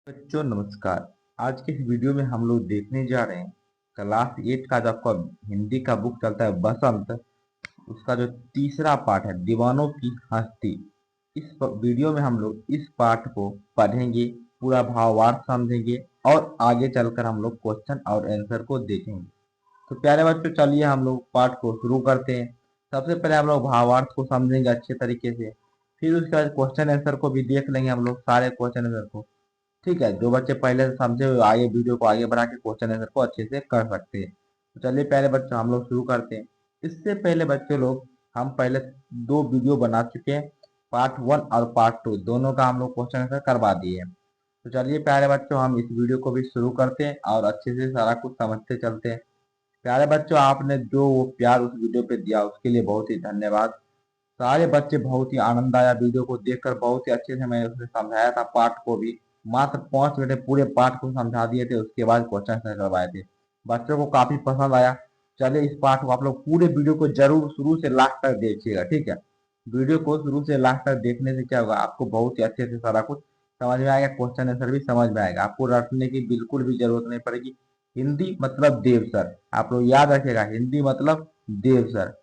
बच्चों नमस्कार। आज के इस वीडियो में हम लोग देखने जा रहे हैं क्लास 8 का जो आपका हिंदी का बुक चलता है बसंत, उसका जो तीसरा पार्ट है दीवानों की हस्ती। वीडियो में हम लोग इस पार्ट को पढ़ेंगे, पूरा भावार्थ समझेंगे और आगे चलकर हम लोग क्वेश्चन और आंसर को देखेंगे। तो प्यारे बच्चों चलिए हम लोग पाठ को शुरू करते हैं। सबसे पहले हम लोग भावार्थ को समझेंगे अच्छे तरीके से, फिर उसके बाद क्वेश्चन आंसर को भी देख लेंगे हम लोग सारे क्वेश्चन आंसर को। ठीक है, जो बच्चे पहले से समझे हुए आगे वीडियो को आगे बढ़ा के क्वेश्चन आंसर को अच्छे से कर सकते हैं। तो चलिए प्यारे बच्चों हम लोग शुरू करते हैं। इससे पहले बच्चे लोग हम पहले दो वीडियो बना चुके हैं, पार्ट 1 और पार्ट 2 दोनों का हम लोग क्वेश्चन आंसर करवा दिए हैं। तो चलिए प्यारे बच्चों हम इस वीडियो को भी शुरू करते हैं और अच्छे से सारा कुछ समझते चलते हैं। प्यारे बच्चों आपने जो वो प्यार उस वीडियो पे दिया उसके लिए बहुत ही धन्यवाद। सारे बच्चे बहुत ही आनंद आया वीडियो को देखकर, बहुत ही अच्छे से मैंने उसने समझाया था पाठ को भी। मात्र 5 मिनट में पूरे पाठ को समझा दिए थे, उसके बाद क्वेश्चन आंसर करवाए थे। बच्चों को काफी पसंद आया। चलिए इस पाठ को आप लोग पूरे वीडियो को जरूर शुरू से लास्ट तक देखिएगा, ठीक है। वीडियो को शुरू से लास्ट तक देखने से क्या होगा, आपको बहुत ही अच्छे से सारा कुछ समझ में आएगा, क्वेश्चन आंसर भी समझ में आएगा, आपको रटने की बिल्कुल भी जरूरत नहीं पड़ेगी। हिंदी मतलब देव सर, आप लोग याद रखिएगा, हिंदी मतलब देव सर।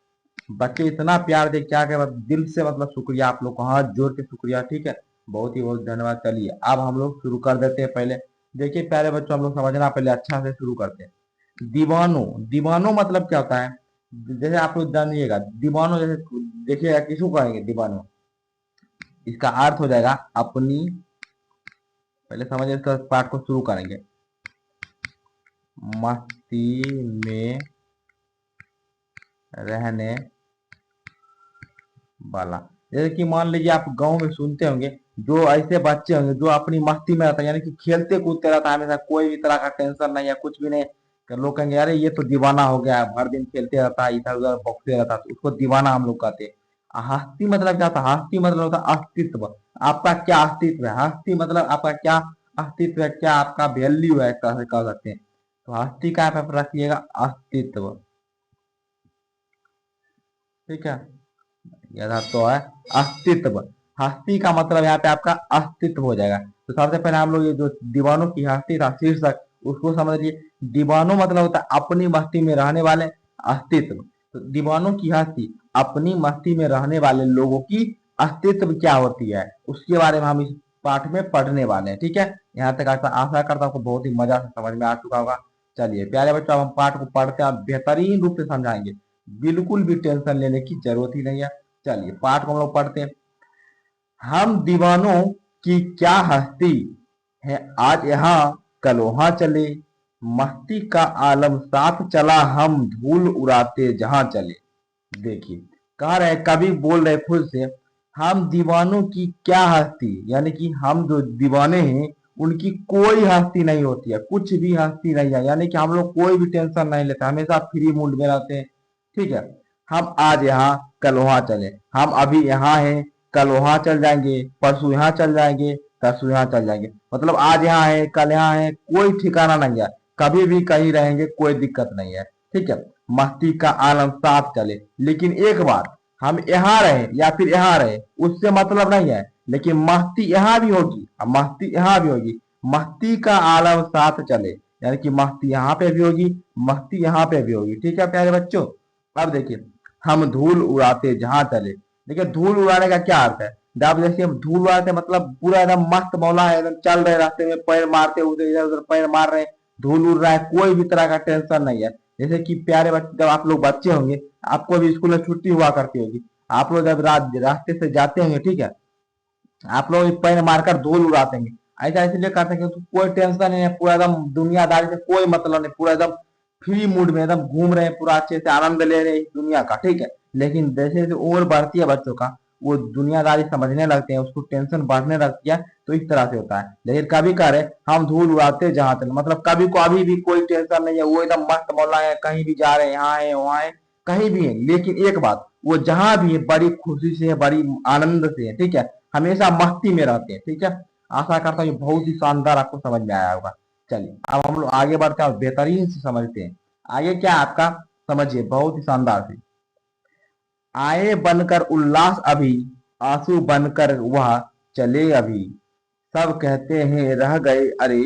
बच्चे इतना प्यार दे क्या के दिल से मतलब शुक्रिया, आप लोग को हाथ जोड़ के शुक्रिया, ठीक है। बहुत ही बहुत धन्यवाद। चलिए अब हम लोग शुरू कर देते हैं। पहले देखिए प्यारे बच्चों, हम लोग समझना पहले अच्छा से शुरू करते हैं। दीवानो, दीवानो मतलब क्या होता है, जैसे आप लोग जानिएगा दीवानो, जैसे देखिएगा किसको कहेंगे दीवानो, इसका अर्थ हो जाएगा अपनी, पहले समझिए इसका पाठ को शुरू करेंगे। मस्ती में रहने वाला। जैसे कि मान लीजिए आप गांव में सुनते होंगे, जो ऐसे बच्चे होंगे जो अपनी मस्ती में रहता है, यानी कि खेलते कूदते रहता है हमेशा, कोई भी तरह का टेंशन नहीं है, कुछ भी नहीं। कि लोग कहेंगे अरे ये तो दीवाना हो गया है, हर दिन खेलते रहता है, इधर उधर भौंकते रहता है, तो उसको दीवाना हम लोग कहते हैं। हस्ती मतलब क्या होता है, हस्ती मतलब होता है अस्तित्व। आपका क्या अस्तित्व है, हस्ती मतलब आपका क्या अस्तित्व है, क्या आपका वैल्यू है, कैसे कह सकते हैं। तो हस्ती का आप रखिएगा अस्तित्व, ठीक है। यह तो है अस्तित्व। हस्ती का मतलब यहाँ पे आपका अस्तित्व हो जाएगा। तो सबसे पहले हम लोग ये जो दीवानों की हस्ती था शीर्षक, उसको समझ लिए। दीवानों मतलब होता है अपनी मस्ती में रहने वाले, अस्तित्व। तो दीवानों की हस्ती, अपनी मस्ती में रहने वाले लोगों की अस्तित्व क्या होती है, उसके बारे में हम इस पाठ में पढ़ने वाले हैं, ठीक है। यहाँ तक आशा करता हूँ आपको बहुत ही मजा से समझ में आ चुका होगा। चलिए प्यारे बच्चों अब हम पाठ को पढ़ते हैं और बेहतरीन रूप से समझाएंगे, बिल्कुल भी टेंशन लेने की जरूरत ही नहीं है। चलिए पाठ को हम लोग पढ़ते हैं। हम दीवानों की क्या हस्ती है, आज यहाँ कल वहां चले, मस्ती का आलम साथ चला, हम धूल उड़ाते जहां चले। देखिए कह रहे कवि बोल रहे खुद से, हम दीवानों की क्या हस्ती, यानी कि हम जो दीवाने हैं उनकी कोई हस्ती नहीं होती है, कुछ भी हस्ती नहीं है, यानी कि हम लोग कोई भी टेंशन नहीं लेते, हमेशा फ्री मूड में रहते हैं, ठीक है। हम आज यहाँ कल वहां चले, हम अभी यहाँ हैं, कल वहां चल जाएंगे, परसों यहाँ चल जाएंगे, तरसों यहाँ चल जाएंगे। मतलब आज यहाँ है कल यहाँ है, कोई ठिकाना नहीं है, कभी भी कहीं रहेंगे, कोई दिक्कत नहीं है, ठीक है। मस्ती का आलम साथ चले, लेकिन एक बात, हम यहाँ रहे या फिर यहाँ रहे उससे मतलब नहीं है, लेकिन मस्ती यहाँ भी होगी और मस्ती यहाँ भी होगी। मस्ती का आलम साथ चले, यानी कि मस्ती यहाँ पे भी होगी, मस्ती यहाँ पे भी होगी, ठीक है प्यारे बच्चों। अब देखिए, हम धूल उड़ाते जहां चले। देखिए धूल उड़ाने का क्या अर्थ है, जब जैसे हम धूल उड़ाते मतलब पूरा एकदम मस्त मौला है, एकदम चल रहे रास्ते में, पैर मारते उधर इधर उधर पैर मार रहे हैं, धूल उड़ रहा है, कोई भी तरह का टेंशन नहीं है। जैसे कि प्यारे बच्चे, जब आप लोग बच्चे होंगे, आपको भी स्कूल में छुट्टी हुआ करती होगी, आप लोग जब रास्ते से जाते होंगे, ठीक है, आप लोग पैर मारकर धूल उड़ाते हैं। ऐसा इसलिए करते हैं क्योंकि कोई टेंशन नहीं है, पूरा एकदम दुनियादारी से कोई मतलब नहीं, पूरा एकदम फ्री मूड में एकदम घूम रहे हैं, पूरा अच्छे से आनंद ले रहे हैं इस दुनिया का, ठीक है। लेकिन जैसे जैसे उम्र बढ़ती है बच्चों का, वो दुनियादारी समझने लगते हैं, उसको टेंशन बढ़ने लगती है, तो इस तरह से होता है। लेकिन कभी करे हम धूल उड़ाते जहां तक, मतलब कभी को अभी भी कोई टेंशन नहीं है, वो एकदम मस्त मौला है, कहीं भी जा रहे हैं, यहाँ है वहां है, कहीं भी है। लेकिन एक बात, वो जहां भी है बड़ी खुशी से है, बड़ी आनंद से है, ठीक है, हमेशा मस्ती में रहते हैं, ठीक है। आशा करता हूँ ये बहुत ही शानदार आपको समझ में आया होगा। चलिए अब हम लोग आगे बढ़ते हैं और बेहतरीन से समझते हैं। आगे क्या है आपका, समझिए बहुत ही शानदार से। आए बनकर उल्लास अभी, आंसू बनकर वह चले अभी, सब कहते हैं रह गए अरे,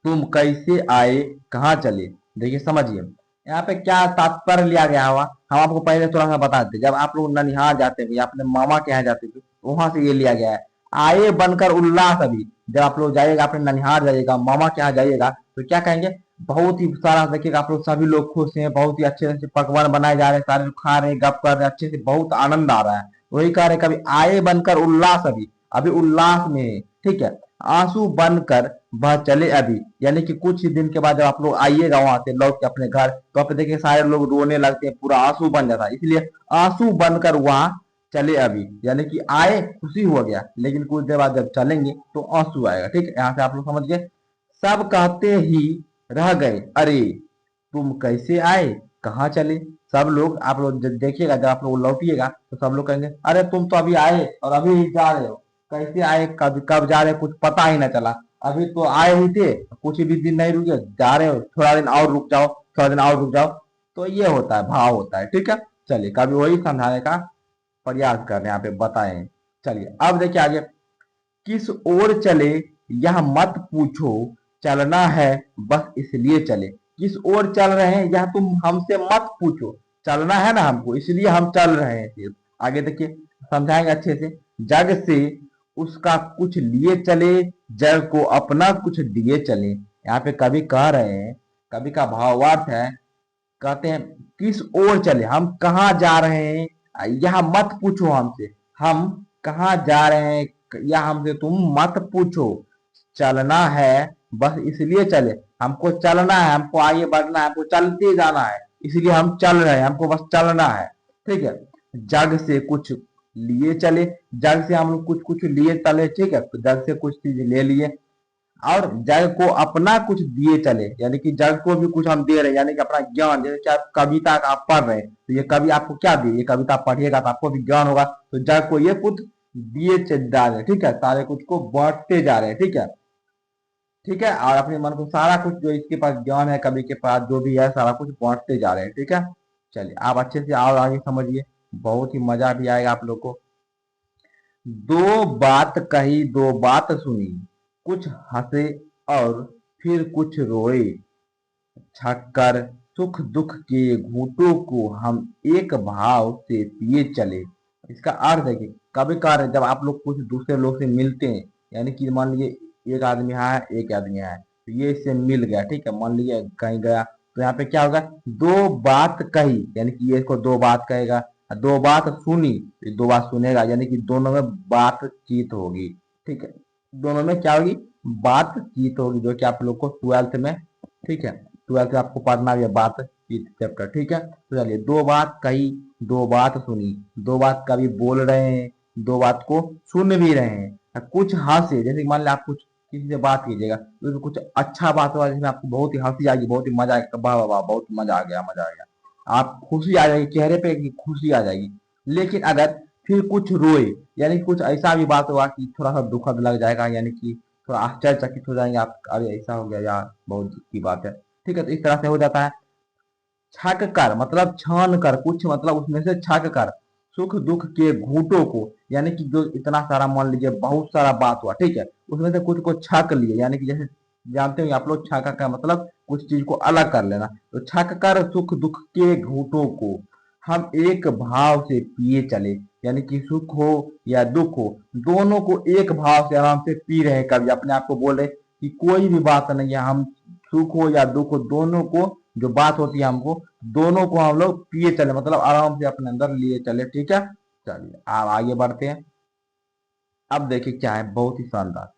तुम कैसे आए कहाँ चले। देखिए समझिए, यहाँ पे क्या तात्पर्य लिया गया हुआ, हम आपको पहले थोड़ा सा बता देते। जब आप लोग ननिहाल जाते थे या अपने मामा के यहाँ जाते थे, वहां से ये लिया गया है। आए बनकर उल्लास अभी, जब आप लोग जाइएगा अपने ननिहाल जाइएगा, मामा के यहाँ जाइएगा, तो क्या कहेंगे, बहुत ही सारा देखिएगा आप लोग सभी लोग खुश हैं, बहुत ही अच्छे से पकवान बनाए जा रहे हैं, सारे लोग खा रहे हैं, गप कर रहे हैं, अच्छे से बहुत आनंद आ रहा है। वही कह रहे कभी आए बनकर उल्लास अभी, अभी उल्लास में है, ठीक है। आंसू बनकर वह चले अभी, यानी कि कुछ ही दिन के बाद जब आप लोग आइएगा वहां से लौट के अपने घर, तो आप देखिए सारे लोग रोने लगते हैं, पूरा आंसू बन जाता है। इसलिए आंसू बनकर वहां चले अभी, यानी कि आए खुशी हो गया, लेकिन कुछ देर बाद जब चलेंगे तो आंसू आएगा, ठीक है। यहाँ से आप लोग समझ गए। सब कहते ही रह गए अरे, तुम कैसे आए कहाँ चले। सब लोग आप लोग जब देखिएगा, जब आप लोग लौटिएगा तो सब लोग कहेंगे अरे तुम तो अभी आए और अभी ही जा रहे हो, कैसे आए कब कब जा रहे हो, कुछ पता ही ना चला। अभी तो आए ही थे, कुछ भी दिन नहीं रुके, जा रहे हो, थोड़ा दिन और रुक जाओ, थोड़ा दिन और रुक जाओ। तो ये होता है, भाव होता है, ठीक है। चलिए, कभी वही समझाने का प्रयास कर रहे हैं यहाँ पे, बताएं। चलिए अब देखिए आगे, किस ओर चले यह मत पूछो, चलना है बस इसलिए चले। किस ओर चल रहे हैं यह तुम हमसे मत पूछो, चलना है ना हमको, इसलिए हम चल रहे हैं सिर्फ। आगे देखिए, समझाएंगे अच्छे से। जग से उसका कुछ लिए चले, जग को अपना कुछ दिए चले। यहाँ पे कवि कह रहे हैं, कवि का भावार्थ है, कहते हैं किस ओर चले, हम कहाँ जा रहे हैं यह मत पूछो हमसे, हम कहाँ जा रहे हैं यह हमसे तुम मत पूछो, चलना है बस इसलिए चले। हमको चलना है, हमको आगे बढ़ना है, हमको चलते जाना है, इसलिए हम चल रहे हैं, हमको बस चलना है, ठीक है। जग से कुछ लिए चले, जग से हम लोग कुछ कुछ लिए चले, ठीक है, तो जग से कुछ चीज ले लिए, और जग को अपना कुछ दिए चले, यानी कि जग को भी कुछ हम दे रहे हैं, यानी कि अपना ज्ञान, जैसे कि आप कविता का आप पढ़ रहे हैं, तो ये कवि आपको क्या दिए, ये कविता पढ़िएगा तो आपको भी ज्ञान होगा, तो जग को ये कुछ दिए जा रहे हैं, ठीक है, सारे कुछ को बांटते जा रहे हैं, ठीक है, ठीक है। और अपने मन को सारा कुछ जो इसके पास ज्ञान है, कवि के पास जो भी है, सारा कुछ बांटते जा रहे हैं, ठीक है। चलिए आप अच्छे से और आगे समझिए, बहुत ही मजा भी आएगा आप लोग को। दो बात कही दो बात सुनी, कुछ हंसे और फिर कुछ रोए, छक्कर सुख दुख के घूंटों को हम एक भाव से पिए चले। इसका अर्थ है कि कभी कभार जब आप लोग कुछ दूसरे लोग से मिलते हैं, यानी कि मान लीजिए एक आदमी है, एक आदमी है, तो ये इससे मिल गया, ठीक है, मान लीजिए कहीं गया, तो यहाँ पे क्या होगा, दो बात कही, यानी कि ये इसको दो बात कहेगा, दो बात सुनी, तो दो बात सुनेगा, यानी कि दोनों में बातचीत होगी, ठीक है, दोनों में क्या होगी, बातचीत होगी, जो कि आप लोग को ट्वेल्थ में, ठीक है, ट्वेल्थ में आपको पढ़ना भी है बातचीत चैप्टर, ठीक है। तो चलिए, दो बात कही दो बात सुनी, दो बात कभी बोल रहे हैं, दो बात को सुन भी रहे हैं, कुछ हंसे, जैसे मान लिया आप कुछ किसी से बात कीजिएगा, तो उसमें कुछ अच्छा बात हुआ जिसमें आपको बहुत ही हंसी आएगी, बहुत ही मजा आएगा, वाह वाह वाह, बहुत मजा आ गया, मजा आ गया, आप खुशी आ जाएगी चेहरे पे की खुशी आ जाएगी। लेकिन अगर फिर कुछ रोए, यानी कुछ ऐसा भी बात हुआ कि थोड़ा सा दुखद लग जाएगा, यानी कि थोड़ा आश्चर्यचकित हो जाएंगे आप, अरे ऐसा हो गया यार, बहुत दुख की बात है, ठीक है, तो इस तरह से हो जाता है। छक कर मतलब छान कर, कुछ मतलब उसमें से छक कर, सुख दुख के घूंटों को, यानी कि जो इतना सारा मान लीजिए बहुत सारा बात हुआ, ठीक है, उसमें से कुछ को छक लिए, यानी कि जैसे जानते हो आप लोग, छका का मतलब कुछ चीज को अलग कर लेना, तो छक कर सुख दुख के घूंटों को हम एक भाव से पिए चले, यानी कि सुख हो या दुख हो, दोनों को एक भाव से आराम से पी रहे हैं। कभी अपने आप को बोल रहे कि कोई भी बात नहीं है, हम सुख हो या दुख हो, दोनों को जो बात होती है हमको, दोनों को हम लोग पिए चले, मतलब आराम से अपने अंदर लिए चले, ठीक है। चलिए आप आगे बढ़ते हैं। अब देखिए क्या है, बहुत ही शानदार,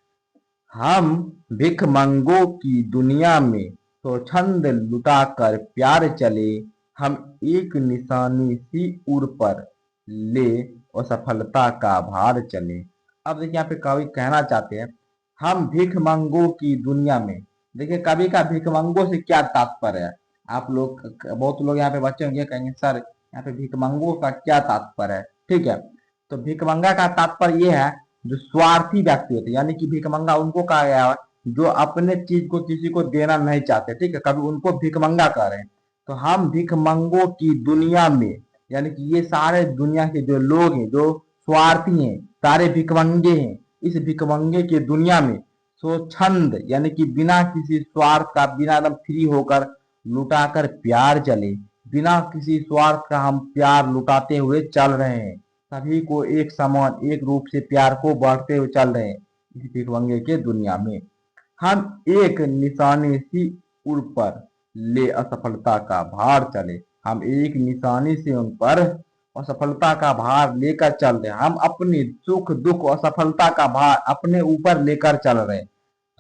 हम भिखमंगों की दुनिया में तो छंद लुटा कर प्यार चले, हम एक निशानी सी उड़ पर ले असफलता का भार चले। अब देखिए यहाँ पे कवि कहना चाहते हैं, हम भिखमंगों की दुनिया में, देखिए कवि का भिखमंगों से क्या तात्पर्य है। आप लोग, बहुत लोग यहाँ पे बच्चे होंगे कहेंगे सर यहाँ पे भिखमंगों का क्या तात्पर्य है, ठीक है। तो भिखमंगा का तात्पर्य ये है, जो स्वार्थी व्यक्ति होते हैं, यानी कि भिखमंगा उनको कहा गया है जो अपने चीज को किसी को देना नहीं चाहते, ठीक है, कभी उनको भिखमंगा कह रहे हैं। तो हम भिखमंगों की दुनिया में, यानी कि ये सारे दुनिया के जो लोग हैं जो स्वार्थी हैं, सारे भिखमंगे हैं, इस भिखमंगे की दुनिया में स्वच्छंद यानी कि बिना किसी स्वार्थ का, बिना एकदम फ्री होकर लुटाकर प्यार चले। बिना किसी स्वार्थ का हम प्यार लुटाते हुए चल रहे हैं। सभी को एक समान, एक रूप से प्यार को बांटते हुए चल रहे हैं इस भिखमंगे के दुनिया में। हम एक निशानी सी उड़ पर ले असफलता का भार चले। हम एक निशानी से उन पर असफलता का भार लेकर चल रहे हैं। हम अपनी सुख दुख असफलता का भार अपने ऊपर लेकर चल रहे हैं।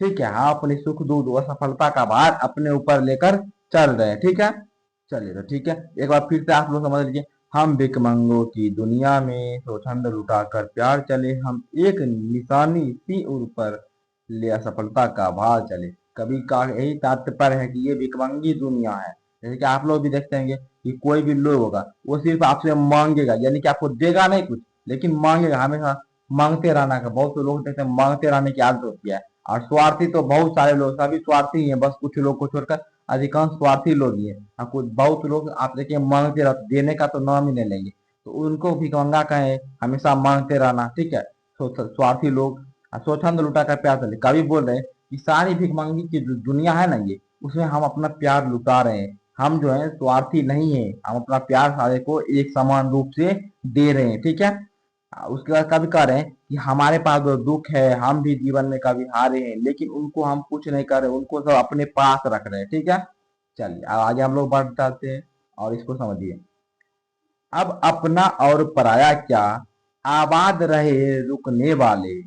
ठीक है, हाँ, अपनी सुख दुख असफलता का भार अपने ऊपर लेकर चल रहे हैं। ठीक है, चलिए तो ठीक है, एक बार फिर से आप लोग समझ लीजिए। हम भिखमंगों की दुनिया में स्वच्छंद लुटाकर प्यार चले। हम एक निशानी सी उड़ पर ले असफलता का भार चले। कभी का यही तात्पर्य है कि ये भिखमंगी दुनिया है। जैसे कि आप लोग भी देखते हैं कि कोई भी लोग होगा वो सिर्फ आपसे मांगेगा, यानी कि आपको देगा नहीं कुछ, लेकिन मांगेगा, हमेशा मांगते रहना का। बहुत से लोग देखते हैं मांगते रहने की आदत होती है। और स्वार्थी तो बहुत सारे लोग, सभी स्वार्थी ही हैं, बस कुछ लोग को छोड़कर अधिकांश स्वार्थी लोग ही हैं। और कुछ बहुत लोग आप देखिए मांगते रहते, देने का तो नाम ही नहीं लेंगे, तो उनको भिखमंगा कहें, हमेशा मांगते रहना। ठीक है, स्वार्थी लोग स्वच्छंद लुटा कर प्यार चले। कवि बोल रहे हैं कि सारी भिखमंगी की जो दुनिया है ना, ये उसमें हम अपना प्यार लुटा रहे हैं। हम जो है स्वार्थी नहीं है, हम अपना प्यार सारे को एक समान रूप से दे रहे हैं। ठीक है, उसके बाद कभी कह रहे हैं कि हमारे पास जो दुख है, हम भी जीवन में कभी हारे हैं, लेकिन उनको हम कुछ नहीं कर रहे, उनको सब अपने पास रख रहे हैं। ठीक है, चलिए अब आगे हम लोग बढ़ जाते हैं और इसको समझिए। अब अपना और पराया क्या, आबाद रहे रुकने वाले।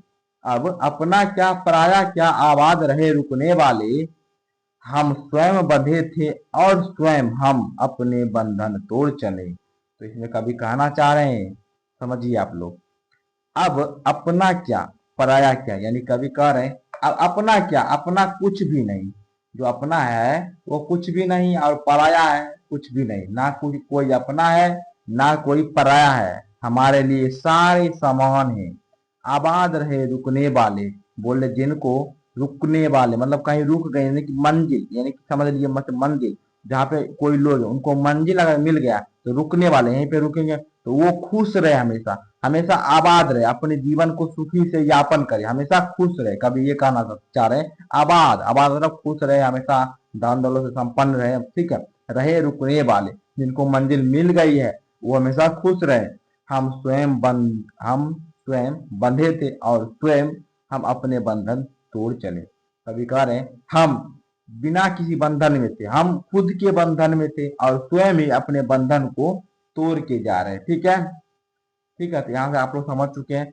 अब अपना क्या पराया क्या, आबाद रहे रुकने वाले। हम स्वयं बंधे थे और स्वयं हम अपने बंधन तोड़ चले। तो इसमें कभी कहना चाह रहे हैं, समझिए आप लोग। अब अपना क्या पराया क्या, यानी कभी कह रहे हैं अब अपना क्या, अपना कुछ भी नहीं। जो अपना है वो कुछ भी नहीं, और पराया है कुछ भी नहीं। ना कुछ कोई अपना है, ना कोई पराया है, हमारे लिए सारे समान हैं। आबाद रहे रुकने वाले, बोले जिनको रुकने वाले मतलब कहीं रुक गए, यानी कि मंजिल, यानी कि समझ लीजिए मत मंजिल, जहाँ पे कोई लोग उनको मंजिल अगर मिल गया तो रुकने वाले यहीं पे रुकेंगे, तो वो खुश रहे, हमेशा हमेशा आबाद रहे, अपने जीवन को सुखी से यापन करे, हमेशा खुश रहे। कभी ये कहना चाह रहे हैं आबाद, आबाद मतलब खुश रहे, हमेशा दान दौलत से संपन्न रहे। ठीक है, रहे रुकने वाले, जिनको मंजिल मिल गई है वो हमेशा खुश रहे। हम स्वयं बंधे थे और स्वयं हम अपने बंधन तोड़ चले। कभी कह रहे हैं हम बिना किसी बंधन में थे, हम खुद के बंधन में थे और स्वयं ही अपने बंधन को तोड़ के जा रहे हैं। ठीक है, ठीक है, तो यहाँ से आप लोग समझ चुके हैं।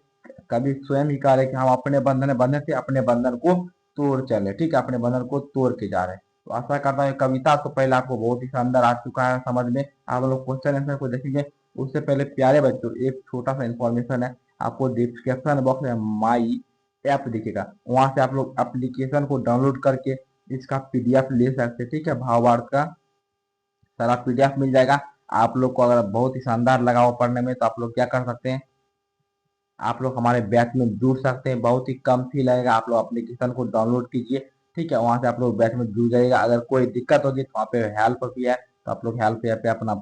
कभी स्वयं ही कह रहे कि हम अपने बंधन में बंधे थे, अपने बंधन को तोड़ चले। ठीक है, अपने बंधन को तोड़ के जा रहे हैं। तो आशा करता हूँ कविता तो पहले आपको बहुत ही शानदार आ चुका है समझ में। आप लोग क्वेश्चन आंसर को देखेंगे उससे पहले प्यारे बच्चों एक छोटा सा इन्फॉर्मेशन है। आपको डिस्क्रिप्शन बॉक्स में माई ऐप दिखेगा, वहां से आप लोग एप्लीकेशन को डाउनलोड करके इसका पीडीएफ ले सकते हैं। ठीक है, भावार्थ का सारा पीडीएफ मिल जाएगा। आप लोग को अगर बहुत ही शानदार लगा हो पढ़ने में तो आप लोग क्या कर सकते हैं, आप लोग हमारे बैच में जुड़ सकते हैं। बहुत ही कम फी लगेगा, आप लोग एप्लीकेशन को डाउनलोड कीजिए। ठीक है, वहां से आप लोग बैच में जुड़ जाइएगा। अगर कोई दिक्कत होगी तो वहाँ पे हेल्प भी है, तो आप लोग हेल्प पे अपना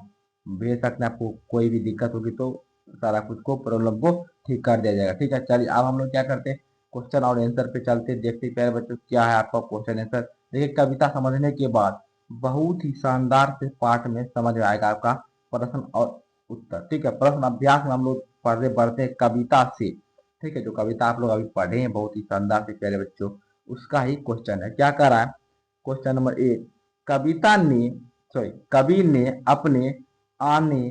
भेज सकते हैं। आपको कोई भी दिक्कत होगी तो सारा कुछ को प्रॉब्लम को ठीक कर दिया जाएगा। ठीक है, चलिए अब हम लोग क्या करते हैं, क्वेश्चन और आंसर पे चलते, देखते प्यारे बच्चों क्या है आपका क्वेश्चन आंसर। देखिए कविता समझने के बाद बहुत ही शानदार से पाठ में समझ में आएगा आपका प्रश्न और उत्तर। ठीक है, प्रश्न अभ्यास में हम लोग पढ़ते बढ़ते हैं कविता से। ठीक है, जो कविता आप लोग अभी पढ़े हैं बहुत ही शानदार से प्यारे बच्चों, उसका ही क्वेश्चन है। क्या कह रहा है, क्वेश्चन नंबर 1, कविता ने कवि ने अपने आने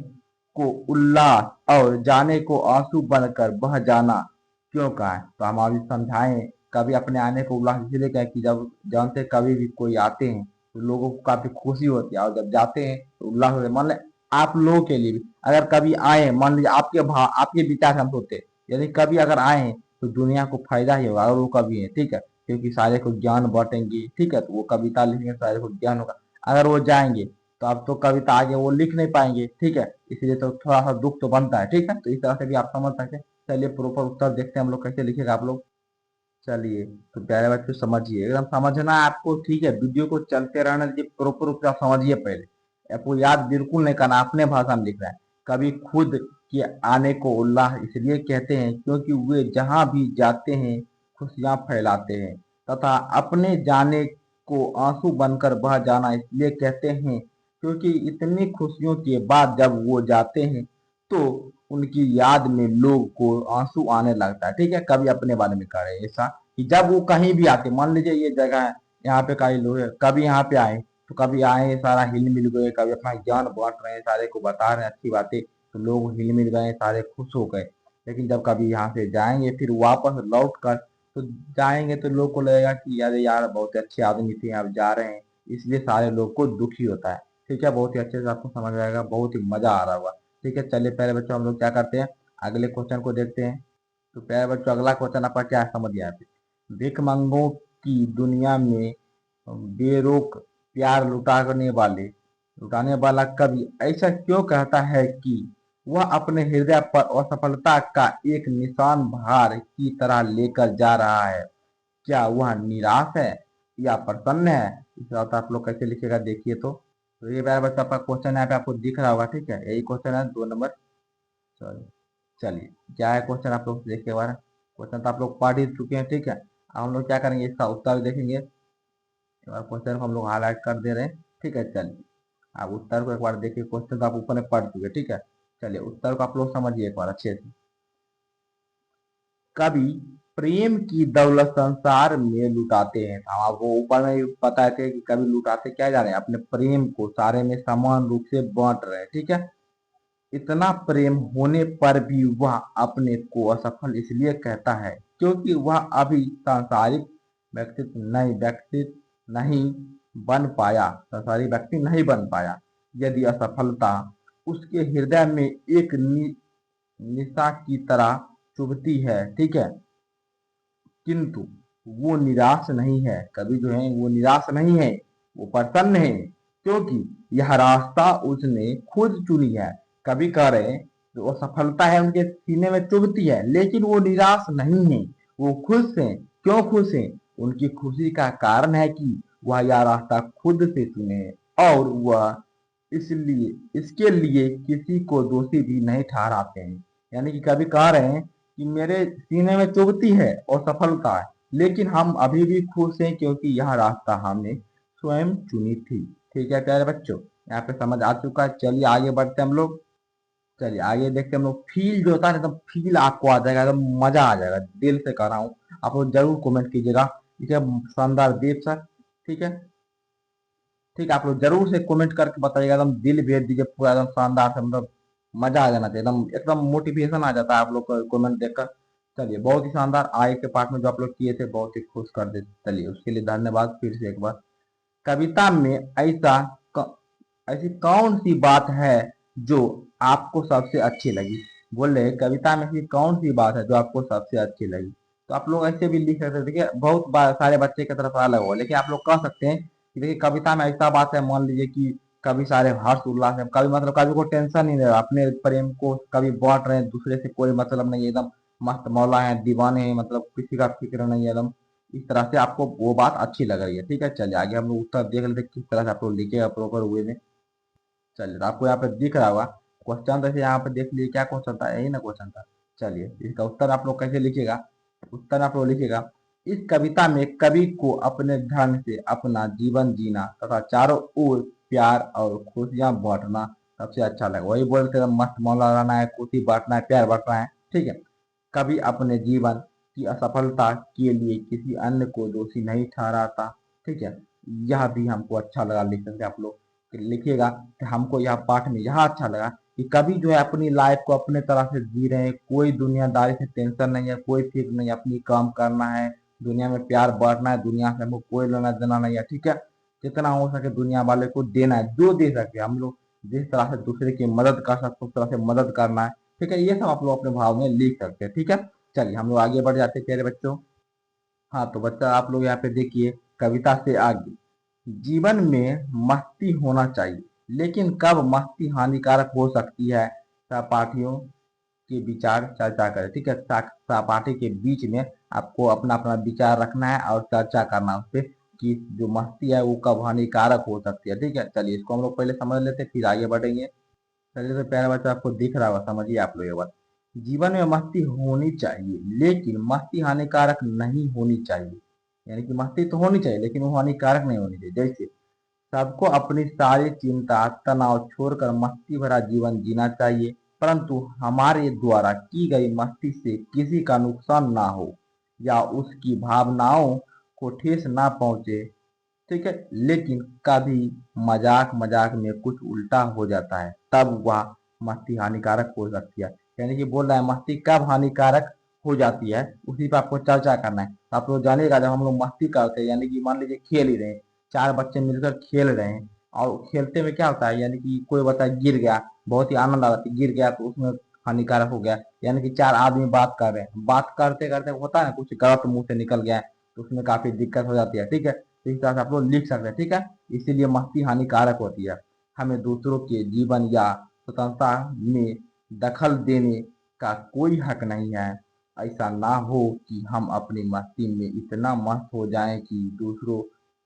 को उल्लास और जाने को आंसू बनकर बह जाना क्यों कहा है। तो हम अभी समझाएं, कभी अपने आने को उल्लास इसलिए कहा कि जब जानते कभी भी कोई आते हैं तो लोगों को काफी खुशी होती है, और जब जाते हैं तो उल्लास होता है। मान लें आप लोगों के लिए भी अगर कभी आए, मान लीजिए आपके विचार हम सोचते, यदि कभी अगर आए हैं तो दुनिया को फायदा ही होगा अगर वो कभी है। ठीक है, क्योंकि सारे को ज्ञान बांटेंगे। ठीक है, तो वो कविता लिखेंगे, सारे को ज्ञान होगा। अगर वो जाएंगे तो अब तो कविता आगे वो लिख नहीं पाएंगे। ठीक है, इसलिए तो थोड़ा सा दुख तो बनता है। ठीक है, तो इस तरह से भी आप समझ सकते हैं। चलिए प्रॉपर उत्तर देखते हैं हम लोग कैसे लिखेगा आप लोग। चलिए तो प्यारे बच्चों समझिए, एकदम समझना है आपको। ठीक है, वीडियो को चलते रहने दीजिए, प्रॉपर रूप से आप समझिए। पहले आपको याद बिल्कुल नहीं करना, अपने भाषा में लिख रहा है। कभी खुद के आने को उल्लाह इसलिए कहते हैं क्योंकि वे जहां भी जाते हैं खुशियां फैलाते हैं, तथा अपने जाने को आंसू बनकर बह जाना इसलिए कहते हैं क्योंकि इतनी खुशियों के बाद जब वो जाते हैं तो उनकी याद में लोग को आंसू आने लगता है। ठीक है, कभी अपने बारे में कह रहे हैं ऐसा कि जब वो कहीं भी आते, मान लीजिए ये जगह है, यहाँ पे कई लोग हैं, कभी यहाँ पे आए तो कभी आए सारा हिल मिल गए, कभी अपना ज्ञान बांट रहे हैं, सारे को बता रहे हैं अच्छी बातें, तो लोग हिल मिल गए, सारे खुश हो गए। लेकिन जब कभी यहाँ से जाएंगे फिर वापस लौट कर तो जाएंगे तो लोग को लगेगा कि यार यार बहुत अच्छे आदमी थे, अब जा रहे हैं, इसलिए सारे लोग को दुखी होता है। ठीक है, बहुत ही अच्छे से आपको समझ में आएगा, बहुत ही मजा आ रहा होगा। ठीक है, चलिए पहले बच्चों हम लोग क्या करते हैं, अगले क्वेश्चन को देखते हैं। तो प्यारे बच्चों अगला क्वेश्चन आपका क्या है समझ गया। भिखमंगों की दुनिया में बेरोक प्यार लुटाने वाला कवि ऐसा क्यों कहता है कि वह अपने हृदय पर असफलता का एक निशान भार की तरह लेकर जा रहा है? क्या वह निराश है या प्रसन्न है? इस बात आप लोग कैसे लिखेगा देखिए। तो ये प्यारे बच्चों आपका क्वेश्चन यहाँ पे आपको दिख रहा होगा। ठीक है, यही क्वेश्चन है 2 नंबर। सॉरी, चलिए क्या है क्वेश्चन आप लोग देखिए। बार क्वेश्चन तो आप लोग पढ़ ही चुके हैं। ठीक है, अब हम लोग क्या करेंगे, इसका उत्तर देखेंगे। एक बार क्वेश्चन को हम लोग हाईलाइट कर दे रहे हैं। ठीक है, चलिए आप उत्तर को एक बार देखिए। क्वेश्चन तो आप ऊपर में पढ़ चुके। ठीक है, चलिए उत्तर को आप लोग समझिए एक बार अच्छे से। कभी प्रेम की दौलत संसार में लुटाते हैं। हम आपको ऊपर में बताए थे कि कभी लुटाते क्या जा रहे हैं, अपने प्रेम को सारे में समान रूप से बांट रहे हैं। ठीक है, इतना प्रेम होने पर भी वह अपने को असफल इसलिए कहता है क्योंकि वह अभी सांसारिक व्यक्तित्व नहीं बन पाया, संसारिक व्यक्ति नहीं बन पाया। यदि असफलता उसके हृदय में एक निशा की तरह चुभती है, ठीक है, किंतु वो निराश नहीं है। कभी जो है वो निराश नहीं है, वो प्रसन्न है क्योंकि यह रास्ता उसने खुद चुनी है। कभी कह रहे जो वो सफलता है उनके सीने में चुभती है, लेकिन वो निराश नहीं है, वो खुश हैं। क्यों खुश हैं? उनकी खुशी का कारण है कि वह यह रास्ता खुद से चुने हैं और वह इसलिए इसके लिए किसी को दोषी भी नहीं ठहराते हैं। यानी कि कभी कह रहे हैं कि मेरे सीने में चुभती है और सफलता है, लेकिन हम अभी भी खुश हैं क्योंकि यह रास्ता हमने स्वयं चुनी थी। ठीक है प्यारे बच्चों, यहाँ पे समझ आ चुका है। चलिए आगे बढ़ते हैं हम लोग। चलिए आगे देखते हैं हम लोग। फील जो होता है ना, एकदम फील आपको आ जाएगा, एकदम मजा आ जाएगा, दिल से कह रहा हूँ। आप लोग जरूर कमेंट कीजिएगा। ठीक है, शानदार देव सर। ठीक है, ठीक है, आप लोग जरूर से कमेंट करके बताइएगा, एकदम दिल भेज दीजिए पूरा एकदम शानदार से, मतलब मजा आ जाना चाहिए, एकदम एकदम मोटिवेशन आ जाता है आप लोग को कमेंट देखकर। चलिए बहुत ही शानदार आगे के पार्ट में जो आप लोग किए थे, बहुत ही खुश कर दे। चलिए उसके लिए धन्यवाद फिर से एक बार। कविता में ऐसी कौन सी बात है जो आपको सबसे अच्छी लगी? बोले कविता में ऐसी कौन सी बात है जो आपको सबसे अच्छी लगी? तो आप लोग ऐसे भी लिख सकते हैं। देखिए बहुत सारे बच्चे की तरफ अलग हो, लेकिन आप लोग कह सकते हैं कि देखिए कविता में ऐसा बात है, मान लीजिए कि कभी सारे हर्ष उल्लास है, कभी मतलब कभी को टेंशन नहीं रहा, अपने प्रेम को कभी बांट रहे हैं, दूसरे से कोई मतलब नहीं, एकदम मस्त मौला है, दीवाने हैं, मतलब किसी का फिक्र नहीं है, एकदम इस तरह से आपको वो बात अच्छी लग रही है। ठीक है, चलिए आगे हम लोग उत्तर देख लेते हैं किस तरह से आप लोग लिखेगा प्रॉपर वे में। चलिए तो आपको यहाँ पे दिख रहा होगा क्वेश्चन, तो यहाँ पे देख लीजिए क्या क्वेश्चन था, यही ना क्वेश्चन था। चलिए इसका उत्तर आप लोग कैसे लिखिएगा। उत्तर आप लोग लिखिएगा, इस कविता में कवि को अपने ढंग से अपना जीवन जीना तथा चारों ओर प्यार और खुशियां बांटना सबसे अच्छा लगा। वही बोलते हैं मस्त मौला रहना है, खुशी बांटना है, प्यार बांटना है। ठीक है, कभी अपने जीवन की असफलता के लिए किसी अन्य को दोषी नहीं ठहराता। ठीक है, यह भी हमको अच्छा लगा लिख सकते आप लोग लिखिएगा कि हमको यह पाठ में यह अच्छा लगा कि कभी जो है अपनी लाइफ को अपने तरह से जी रहे हैं, कोई दुनियादारी से टेंशन नहीं है, कोई फिक्र नहीं, अपनी काम करना है, दुनिया में प्यार बांटना है, दुनिया से हमको कोई लेना देना नहीं है। ठीक है, जितना हो सके दुनिया वाले को देना है, जो दे सके हम लोग जिस तरह से दूसरे की मदद कर सकते उस तरह से मदद करना है। ठीक है, ये सब आप लोग अपने भाव में लिख सकते हैं। ठीक है, चलिए हम लोग आगे बढ़ जाते हैं प्यारे बच्चों। हाँ तो बच्चा आप लोग यहाँ पे देखिए कविता से आगे, जीवन में मस्ती होना चाहिए, लेकिन कब मस्ती हानिकारक हो सकती है, सहपाठियों के विचार चर्चा करें। ठीक है, सहपाठी के बीच में आपको अपना अपना विचार रखना है और चर्चा करना उस पर कि जो मस्ती है वो कब हानिकारक हो सकती है। ठीक है, चलिए इसको हम लोग पहले समझ लेते हैं फिर आगे बढ़ेंगे। चलिए तो प्यारे बच्चों आपको दिख रहा होगा, समझिए आप लोग ये बात। जीवन में मस्ती होनी चाहिए, लेकिन मस्ती हानिकारक नहीं होनी चाहिए। यानी कि मस्ती तो होनी चाहिए लेकिन वो हानिकारक नहीं होनी चाहिए। जैसे सबको अपनी सारी चिंता तनाव छोड़कर मस्ती भरा जीवन जीना चाहिए, परंतु हमारे द्वारा की गई मस्ती से किसी का नुकसान ना हो या उसकी भावनाओं को ठेस ना पहुंचे। ठीक है, लेकिन कभी मजाक मजाक में कुछ उल्टा हो जाता है, तब वह मस्ती हानिकारक हो सकती है। यानी कि बोल रहा है मस्ती कब हानिकारक हो जाती है, उसी पर आपको चर्चा करना है। तो आप लोग जानिएगा, जब हम लोग मस्ती करते हैं, यानी कि मान लीजिए खेल ही रहे हैं, चार बच्चे मिलकर खेल रहे हैं, और खेलते में क्या होता है, यानी कि कोई बच्चा गिर गया, बहुत ही आनंद आता है, गिर गया तो उसमें हानिकारक हो गया। यानी कि चार आदमी बात कर रहे हैं, बात करते करते होता है ना कुछ गलत मुंह से निकल गया है, तो उसमें काफी दिक्कत हो जाती है। ठीक है, तो इस तरह से आप लोग लिख सकते हैं। ठीक है, इसीलिए मस्ती हानिकारक होती है। हमें दूसरों के जीवन या स्वतंत्रता में दखल देने का कोई हक नहीं है। ऐसा ना हो कि हम अपनी मस्ती में इतना मस्त हो जाएं कि दूसरों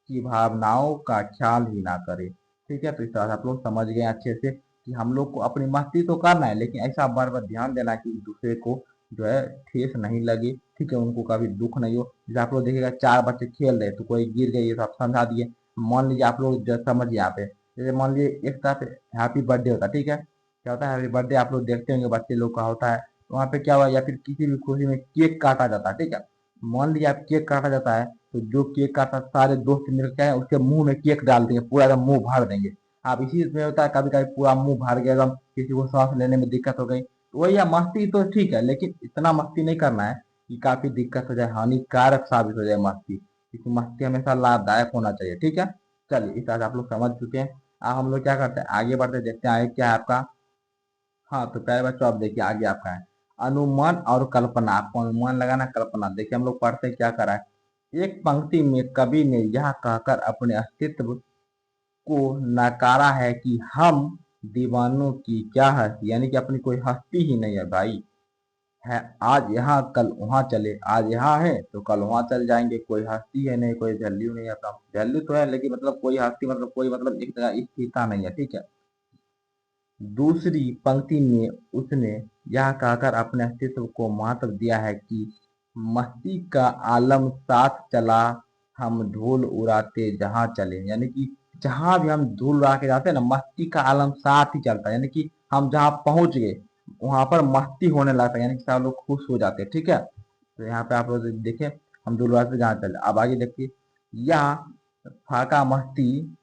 की भावनाओं का ख्याल ही ना करें। ठीक है, तो इस तरह से आप लोग समझ गए अच्छे से कि हम लोग को अपनी मस्ती तो करना है, लेकिन ऐसा बार बार ध्यान देना है कि दूसरे को जो है ठेस नहीं लगे। ठीक है, उनको कभी दुख नहीं हो। जैसे आप लोग देखिएगा, चार बच्चे खेल रहे तो कोई गिर गई तो आप समझा दिए। मान लीजिए आप लोग समझिए यहाँ पे, जैसे मान लीजिए एक तरफ हैप्पी बर्थडे होता है। ठीक है, क्या होता है, हैप्पी बर्थडे आप लोग देखते होंगे बच्चे लोग का होता है, तो वहाँ पे क्या हुआ, या फिर किसी भी खुशी में केक काटा जाता है। ठीक है, मान लीजिए आप केक काटा जाता है, तो जो केक काटा सारे दोस्त मिलकर क्या है, उसके मुंह में केक डाल देंगे, पूरा एकदम मुंह भर देंगे। आप इसी में होता है, कभी कभी पूरा मुंह भर गया एकदम, किसी को सांस लेने में दिक्कत हो गई, तो वही है मस्ती तो ठीक है, लेकिन इतना मस्ती नहीं करना है कि काफी दिक्कत हो जाए, हानिकारक साबित हो जाए मस्ती, क्योंकि मस्ती हमेशा लाभदायक होना चाहिए। ठीक है, चलिए इस तरह से आप लोग समझ चुके हैं। अब हम लोग क्या करते हैं, आगे बढ़ते हैं, देखते हैं आगे क्या है आपका। हाँ तो प्यारे बच्चों, आप देखिए आगे आपका है अनुमान और कल्पना। आपको अनुमान लगाना, कल्पना। देखिए हम लोग पढ़ते हैं क्या करा है। एक पंक्ति में कवि ने यह कहकर अपने अस्तित्व को नकारा है कि हम दीवानों की क्या हस्ती, यानी कि अपनी कोई हस्ती ही नहीं है भाई। है आज यहाँ कल वहाँ चले, आज यहाँ है तो कल वहाँ चल जाएंगे, कोई हस्ती है नहीं, कोई वैल्यू नहीं है। अपना वैल्यू तो है लेकिन मतलब कोई हस्ती, मतलब कोई, मतलब एक जगह स्थिरता नहीं है। ठीक है, दूसरी पंक्ति में उसने यह कहकर अपने अस्तित्व को महत्व दिया है कि मस्ती का आलम साथ चला, हम धूल उड़ाते जहां चले। यानी कि जहां भी हम धूल उड़ा के जाते हैं ना, मस्ती का आलम साथ ही चलता है। यानी कि हम जहां पहुंच गए वहां पर मस्ती होने लगता है, यानी कि सब लोग खुश हो जाते हैं। ठीक है, तो यहाँ पे आप लोग देखें, हम धूल उड़ाते जहां चले। अब आगे देखिए, यह फाका मस्ती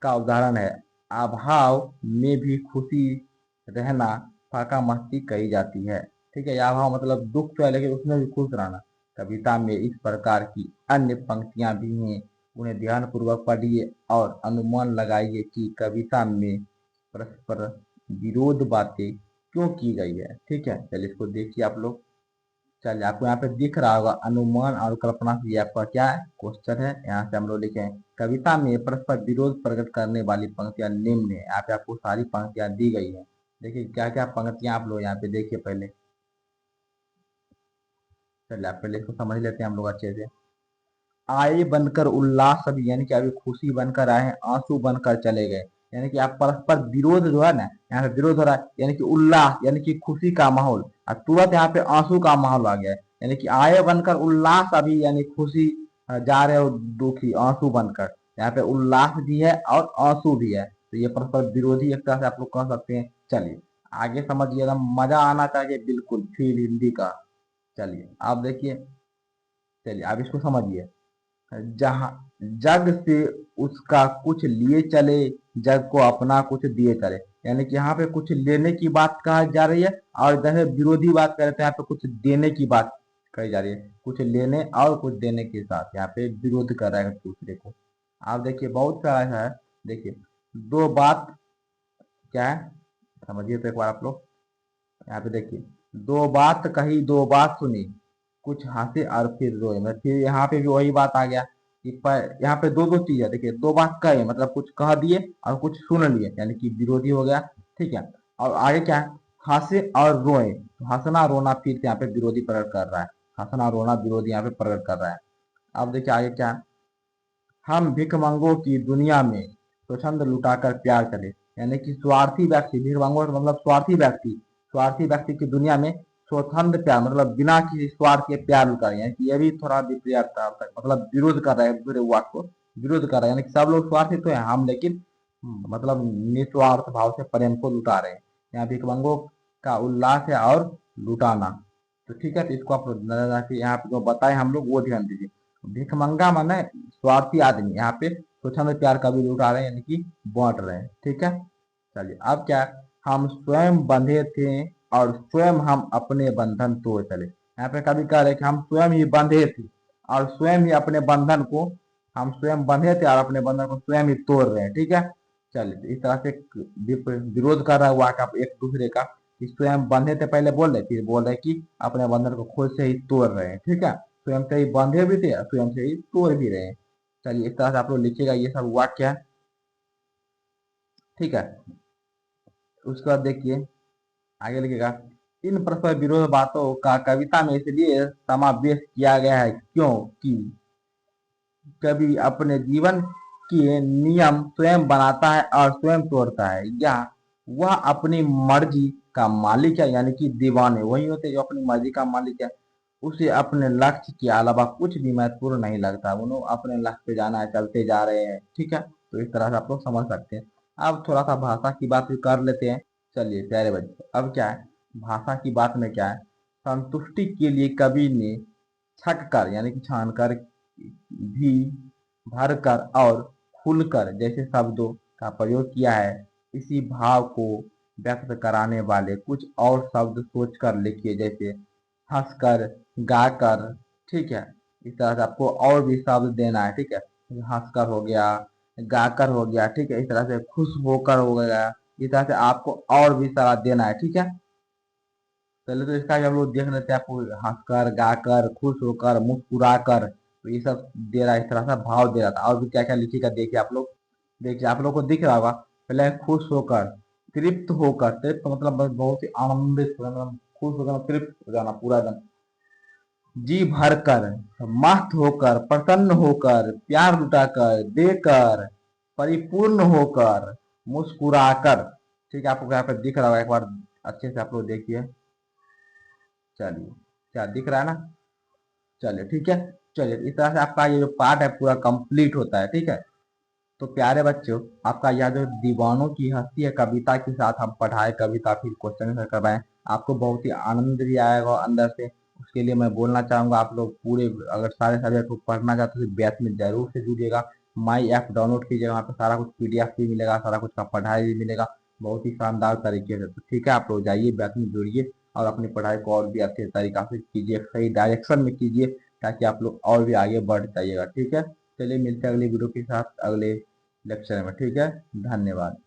का उदाहरण है। अभाव में भी खुशी रहना फाका मस्ती कही जाती है। ठीक है, यह अभाव मतलब दुख तो है लेकिन उसमें भी खुश रहना। कविता में इस प्रकार की अन्य पंक्तियां भी हैं, उन्हें ध्यान पूर्वक पढ़िए और अनुमान लगाइए कि कविता में परस्पर विरोध बातें क्यों की गई है। ठीक है, चलिए इसको देखिए आप लोग। चलिए आपको यहाँ पे दिख रहा होगा अनुमान और कल्पना से, ये आपका क्या है, क्वेश्चन है। यहाँ से हम लोग लिखे हैं, कविता में परस्पर विरोध प्रकट करने वाली पंक्तियां निम्न है। यहाँ पे आपको सारी पंक्तियां दी गई हैं। देखिए क्या क्या पंक्तियां आप लोग यहाँ पे देखिए पहले। चलिए आप पहले इसको समझ लेते हैं हम लोग अच्छे से। आए बनकर उल्लास अभी, यानी कि अभी खुशी बनकर आए हैं, आंसू बनकर चले गए। यानी कि आप परस्पर विरोध जो है ना, यहाँ पे विरोध हो रहा है, यानी कि उल्लास यानी कि खुशी का माहौल, और तुरंत यहाँ पे आंसू का माहौल आ गया है। यानी कि आए बनकर उल्लास अभी, यानी खुशी, जा रहे हो दुखी आंसू बनकर। यहाँ पे उल्लास भी है और आंसू भी है, तो ये परस्पर विरोधी एक तरह से आप लोग कह सकते हैं। चलिए आगे समझिए, एकदम मजा आना चाहिए, बिल्कुल फील हिंदी का। चलिए आप देखिए, चलिए आप इसको समझिए। जहाँ जग से उसका कुछ लिए चले, जग को अपना कुछ दिए चले। यानी कि यहाँ पे कुछ लेने की बात कहा जा रही है, और इधर से विरोधी बात कर रहे थे, यहाँ पे कुछ देने की बात कही जा रही है। कुछ लेने और कुछ देने के साथ यहाँ पे विरोध कर रहा है एक दूसरे को। आप देखिए बहुत सारा ऐसा है। देखिए दो बात क्या है, समझिए तो एक बार आप लोग। यहाँ पे देखिए, दो बात कही दो बात सुनी, कुछ हंसे और फिर रोए। मतलब फिर यहाँ पे भी वही बात आ गया कि यहाँ पे दो दो चीज है। देखिए दो बात कहे मतलब कुछ कह दिए और कुछ सुन लिए, यानी कि विरोधी हो गया। ठीक है, और आगे क्या है, हंसे और रोए। तो हंसना रोना फिर से यहाँ पे विरोधी प्रकट कर रहा है, हंसना रोना विरोधी यहाँ पे प्रकट कर रहा है। अब देखिए आगे क्या है, हम भिखमंगों की दुनिया में स्वच्छंद लुटाकर प्यार चले। यानी कि स्वार्थी व्यक्ति, भिखमंगों का मतलब स्वार्थी व्यक्ति, स्वार्थी व्यक्ति की दुनिया में स्वतंत्र प्यार मतलब बिना किसी स्वार्थ के प्यार कर रहे हैं कि ये भी थोड़ा विपरीत था, मतलब विरोध कर रहे हैं पूरे वाक्य को, विरोध कर रहे हैं, यानी कि सब लोग स्वार्थी तो है हम, लेकिन मतलब निस्वार्थ भाव से प्रेम को लुटा रहे हैं। यहाँ भिखमंगों का उल्लास है और लुटाना। तो ठीक है, तो इसको आप यहाँ पे जो बताए हम लोग वो ध्यान दीजिए। भिखमंगा माने स्वार्थी आदमी, यहाँ पे स्वच्छंद प्यार का भी लुटा रहे हैं, यानी कि बांट रहे हैं। ठीक है, चलिए अब क्या, हम स्वयं बंधे थे और स्वयं हम अपने बंधन तोड़ चले। यहाँ पे कभी कह रहे कि हम स्वयं ही बंधे थे और स्वयं ही अपने बंधन को, हम स्वयं बंधे थे और अपने बंधन को स्वयं ही तोड़ रहे हैं। ठीक है, चलिए, तो इस तरह से विरोध कर रहा हुआ का एक दूसरे का, कि स्वयं बंधे थे पहले बोल रहे, फिर बोल रहे कि अपने बंधन को खुद से ही तोड़ रहे हैं। ठीक है, स्वयं से ही बंधे भी थे, स्वयं से ही तोड़ भी रहे हैं। चलिए, इस तरह से आप लोग लिखिएगा ये सब वाक्य है। ठीक है, उसके बाद देखिए आगे लिखेगा, इन परस्पर विरोध बातों का कविता में इसलिए समावेश किया गया है क्योंकि कवि अपने जीवन के नियम स्वयं बनाता है और स्वयं तोड़ता है, या वह अपनी मर्जी का मालिक है, यानी कि दीवाने वही होते हैं जो अपनी मर्जी का मालिक है, उसे अपने लक्ष्य के अलावा कुछ भी महत्वपूर्ण नहीं लगता, उन्होंने अपने लक्ष्य पे जाना है, चलते जा रहे हैं। ठीक है, तो इस तरह से आप लोग समझ सकते हैं। अब थोड़ा सा भाषा की बात भी कर लेते हैं। चलिए प्यारे बच्चों, अब क्या है, भाषा की बात में क्या है, संतुष्टि के लिए कवि ने छक कर यानी कि छान कर भी, भरकर और खुलकर जैसे शब्दों का प्रयोग किया है। इसी भाव को व्यक्त कराने वाले कुछ और शब्द सोचकर लिखिए, जैसे हंसकर, गाकर। ठीक है, इस तरह से आपको और भी शब्द देना है। ठीक है, हंसकर हो गया, गाकर हो गया। ठीक है, इस तरह से खुश होकर हो गया, इस तरह से आपको और भी सारा देना है। ठीक है, पहले तो इसका हम लोग देख लेते हैं, आपको हंसकर, गाकर, खुश होकर, मुस्कुराकर, तो ये सब दे रहा है, इस तरह से भाव दे रहा था। और भी क्या क्या लिखिएगा देखिए आप लोग, देखिए आप लोग को दिख रहा होगा। पहले है खुश होकर, तृप्त होकर, तृप्त मतलब बहुत ही आनंदित, मतलब खुश होकर, तृप्त हो जाना पूरा एकदम, जी भरकर, मस्त होकर, प्रसन्न होकर, प्यार लुटाकर, देकर, परिपूर्ण होकर, मुस्कुराकर। ठीक है, आपको यहाँ पे दिख रहा होगा, एक बार अच्छे से आप लोग देखिए। चलिए, क्या दिख रहा है ना। चलिए ठीक है, चलिए इस तरह से आपका ये जो पार्ट है पूरा कंप्लीट होता है। ठीक है, तो प्यारे बच्चों, आपका यह जो दीवानों की हस्ती है कविता के साथ हम पढ़ाए, कविता फिर क्वेश्चन आंसर करवाएं, आपको बहुत ही आनंद भी आएगा अंदर से। उसके लिए मैं बोलना चाहूंगा, आप लोग पूरे अगर सारे सब्जेक्ट को पढ़ना चाहते हो तो बैच में जरूर से जुड़िएगा। माई ऐप डाउनलोड कीजिएगा, वहाँ पे सारा कुछ पीडीएफ भी मिलेगा, सारा कुछ का पढ़ाई भी मिलेगा बहुत ही शानदार तरीके से। तो ठीक है, आप लोग जाइए बैच में जुड़िए और अपनी पढ़ाई को और भी अच्छे तरीका से कीजिए, सही डायरेक्शन में कीजिए, ताकि आप लोग और भी आगे बढ़ जाइएगा। ठीक है, चलिए मिलते हैं अगली वीडियो के साथ अगले लेक्चर में। ठीक है, धन्यवाद।